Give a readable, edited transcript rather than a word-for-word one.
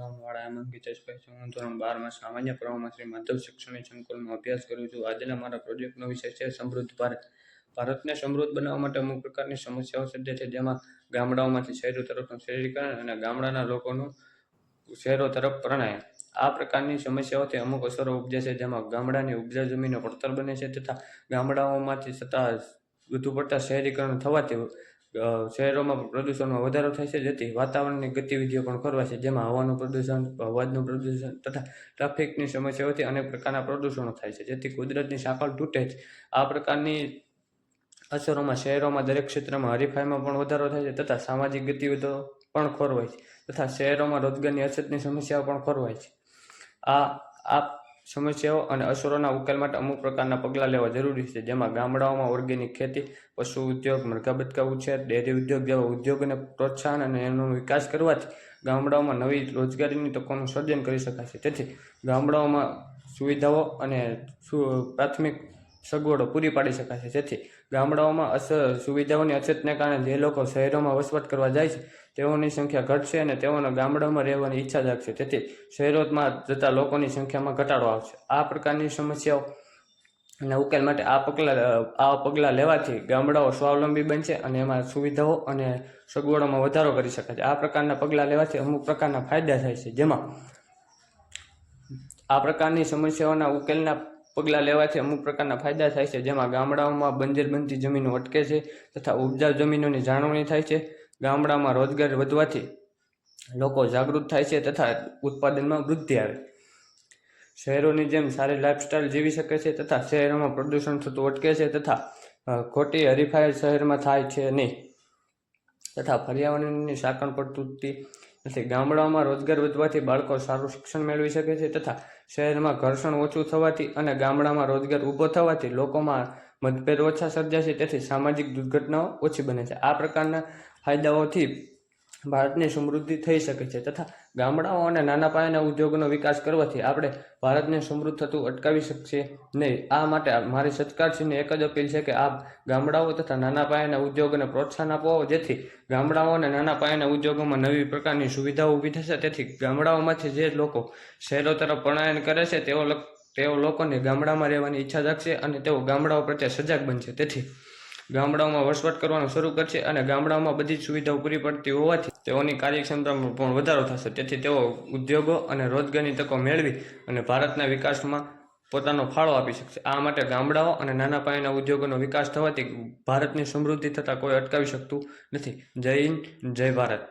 હું વાળા હેમંત ગીતેશભાઈ છું. હું ધોરણ 12માં સામાન્ય પ્રવાહમાં શ્રી માધવ શૈક્ષણિક સંકુલમાં અભ્યાસ કરું છું. આજના મારા પ્રોજેક્ટનો વિષય છે સમૃદ્ધ ભારત. ભારતને સમૃદ્ધ બનાવવા માટે અમુક પ્રકારની સમસ્યાઓ સર્જાય છે, જેમાં ગામડાઓમાંથી શહેરો તરફનું શહેરીકરણ અને ગામડાના લોકોનું શહેરો તરફ પ્રણય. આ પ્રકારની સમસ્યાઓથી અમુક અસરો ઉપજે છે, જેમાં ગામડાની ઉપજાઉ જમીનો પડતર બને છે તથા ગામડાઓમાંથી છતાં વધુ પડતા શહેરીકરણ થવાથી શહેરોમાં પ્રદૂષણમાં વધારો થાય છે, જેથી વાતાવરણની ગતિવિધિઓ પણ ખોરવાય છે, જેમાં હવાનું પ્રદૂષણ, અવાજનું પ્રદૂષણ તથા ટ્રાફિકની સમસ્યાઓથી અનેક પ્રકારના પ્રદૂષણો થાય છે, જેથી કુદરતની સાંકળ તૂટે છે. આ પ્રકારની અસરોમાં શહેરોમાં દરેક ક્ષેત્રમાં હરીફાઈમાં પણ વધારો થાય છે તથા સામાજિક ગતિવિધિઓ પણ ખોરવાય છે તથા શહેરોમાં રોજગારની અછતની સમસ્યાઓ પણ ખોરવાય છે. આ સમસ્યાઓ અને અસરોના ઉકેલ માટે અમુક પ્રકારના પગલાં લેવા જરૂરી છે, જેમાં ગામડાઓમાં ઓર્ગેનિક ખેતી, પશુ ઉદ્યોગ, મરઘા બતકા ઉછેર, ડેરી ઉદ્યોગ જેવા ઉદ્યોગોને પ્રોત્સાહન અને એનો વિકાસ કરવાથી ગામડાઓમાં નવી રોજગારીની તકોનું સર્જન કરી શકાય છે. તેથી ગામડાઓમાં સુવિધાઓ અને પ્રાથમિક સગવડો પૂરી પાડી શકાય છે, જેથી ગામડાઓમાં સુવિધાઓની અછતને કારણે જે લોકો શહેરોમાં વસવાટ કરવા જાય છે તેઓની સંખ્યા ઘટશે અને તેઓને ગામડામાં રહેવાની ઈચ્છા જાગશે, તેથી શહેરોમાં જતા લોકોની સંખ્યામાં ઘટાડો આવશે. આ પ્રકારની સમસ્યાઓના ઉકેલ માટે આ પગલાં લેવાથી ગામડાઓ સ્વાવલંબી બનશે અને એમાં સુવિધાઓ અને સગવડોમાં વધારો કરી શકાય છે. આ પ્રકારના પગલાં લેવાથી અમુક પ્રકારના ફાયદા થાય છે, જેમાં આ પ્રકારની સમસ્યાઓના ઉકેલના પગલાં લેવાથી અમુક પ્રકારના ફાયદા થાય છે, જેમાં ગામડાઓમાં બંજર બનતી જમીનો અટકે છે તથા ઉપજાઉ જમીનોની જાળવણી થાય છે. ગામડામાં રોજગાર વધવાથી લોકો જાગૃત થાય છે તથા ઉત્પાદનમાં વૃદ્ધિ આવે. શહેરોની જેમ સારી લાઇફસ્ટાઇલ જીવી શકે છે તથા શહેરોમાં પ્રદૂષણ થતું અટકે છે તથા ખોટી હરીફાઈ શહેરમાં થાય છે નહીં તથા પર્યાવરણની સાંકળ પણ તૂટતી નથી. ગામડાઓમાં રોજગાર વધવાથી બાળકો સારું શિક્ષણ મેળવી શકે છે તથા શહેરમાં ઘર્ષણ ઓછું થવાથી અને ગામડામાં રોજગાર ઊભો થવાથી લોકોમાં મતભેદ ઓછા સર્જાશે, તેથી સામાજિક દુર્ઘટનાઓ ઓછી બને છે. આ પ્રકારના ફાયદાઓથી ભારતની સમૃદ્ધિ થઈ શકે છે તથા ગામડાઓ અને નાના પાયાના ઉદ્યોગોનો વિકાસ કરવાથી આપણે ભારતને સમૃદ્ધ થતું અટકાવી શકશે નહીં. આ માટે મારી સરકારશ્રીને એક જ અપીલ છે કે આ ગામડાઓ તથા નાના પાયાના ઉદ્યોગોને પ્રોત્સાહન આપો, જેથી ગામડાઓ અને નાના પાયાના ઉદ્યોગોમાં નવી પ્રકારની સુવિધાઓ ઊભી થશે. તેથી ગામડાઓમાંથી જે લોકો શહેરો તરફ પલાયન કરે છે તેઓ લોકોને ગામડામાં રહેવાની ઈચ્છા જાગશે અને તેઓ ગામડાઓ પ્રત્યે સજાગ બનશે. તેથી ગામડાઓમાં વસવાટ કરવાનું શરૂ કરશે અને ગામડાઓમાં બધી જ સુવિધાઓ પૂરી પડતી હોવાથી તેઓની કાર્યક્ષમતામાં પણ વધારો થશે. તેથી તેઓ ઉદ્યોગો અને રોજગારની તકો મેળવી અને ભારતના વિકાસમાં પોતાનો ફાળો આપી શકશે. આ માટે ગામડાઓ અને નાના પાયાના ઉદ્યોગોનો વિકાસ થવાથી ભારતની સમૃદ્ધિ થતાં કોઈ અટકાવી શકતું નથી. જય હિન્દ, જય ભારત.